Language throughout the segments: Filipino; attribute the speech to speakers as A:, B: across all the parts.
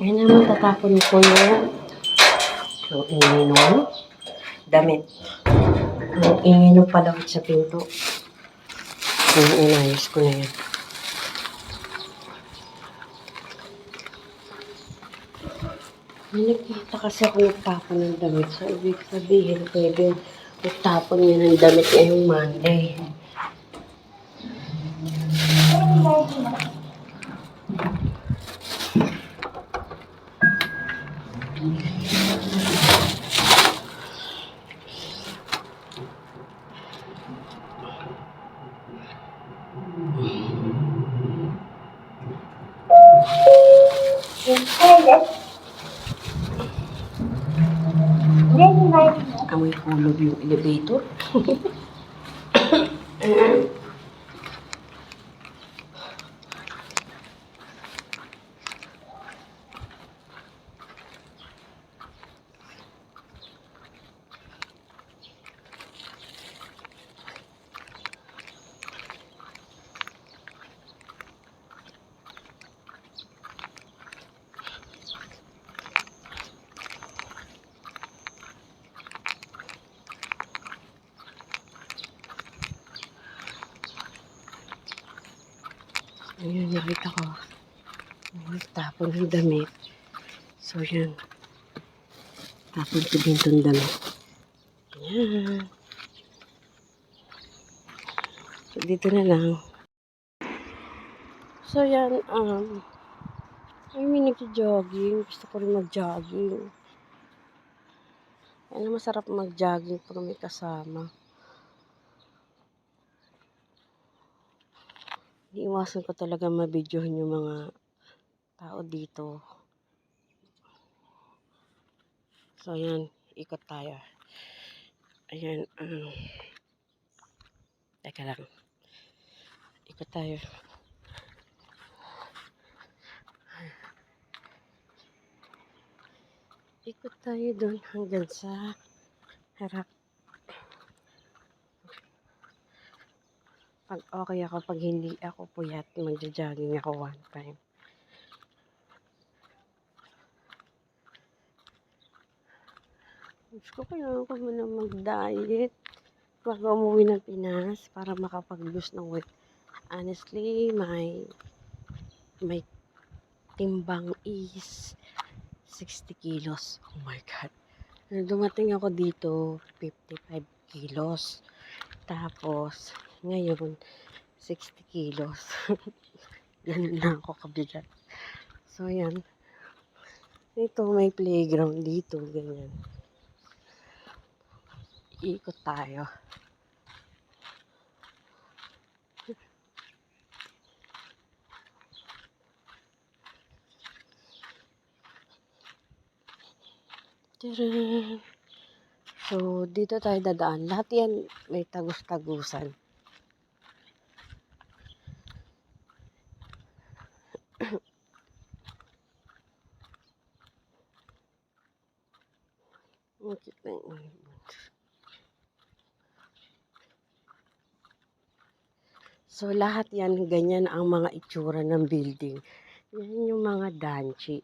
A: Ayan naman, tatapon ko yung ingay nung damit. Ang ingay nung palawit sa pinto. Yung inayos ko na yan. May nakita kasi ako nagtapon ng damit. So, ibig sabihin, pwede nagtapon niya ng damit ngayong Monday. Amoy hulog yung elevator. Ayun, nakita ko. Tapon ng damit. So, yan. Tapon ko din itong damit. Ayan. So, dito na lang. So, yan. I mean, nag-jogging. Gusto ko rin mag-jogging. Ano, masarap mag-jogging pag may kasama. Iiwasan ko talaga mabidyohan yung mga tao dito. So, ayan. Ikot tayo. Ayan. Teka lang. Ikot tayo. Ikot tayo doon hanggang sa harap. Pag okay ako, pag hindi ako puyat, magja-jogging ako one time. Gusto ko lang ako muna mag-diet bago umuwi ng Pinas para makapag-lose ng weight. Honestly, my timbang is 60 kilos. Oh my God. Nung dumating ako dito, 55 kilos. Tapos, ngayon, 60 kilos. Ganun na ako kabigat. So, yan. Ito, may playground dito. Ganyan. Ikot tayo. Tcharam! So, dito tayo dadaan. Lahat yan may tagus-tagusan. So, lahat yan, ganyan ang mga itsura ng building. Yan yung mga danchi.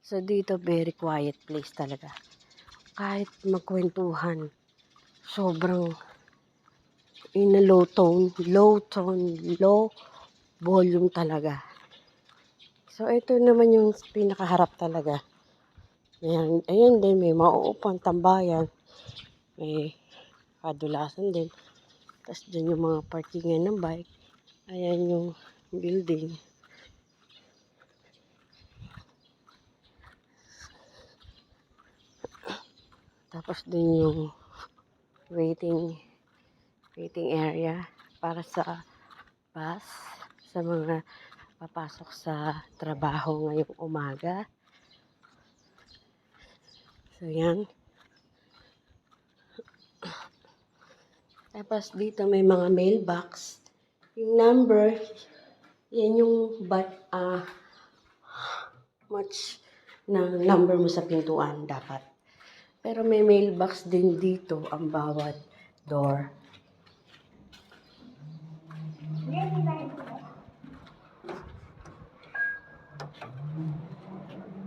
A: So, dito, very quiet place talaga. Kahit magkwentuhan, sobrang in a low volume talaga. So, ito naman yung pinakaharap talaga. Ayan, ayan din, may mauupang tambayan. May kadulasan din. Tapos dyan yung mga parkingan ng bike. Ayan yung building. Tapos dun yung waiting area para sa bus. Sa mga papasok sa trabaho ngayong umaga. So yan. Tapos dito may mga mailbox. Yung number, yan yung much na number mo sa pintuan dapat. Pero may mailbox din dito ang bawat door.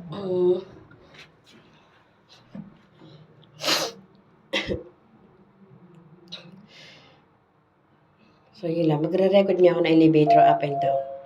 A: Mm. So, yun lang. Magre-record niya ako ng elevator up and down.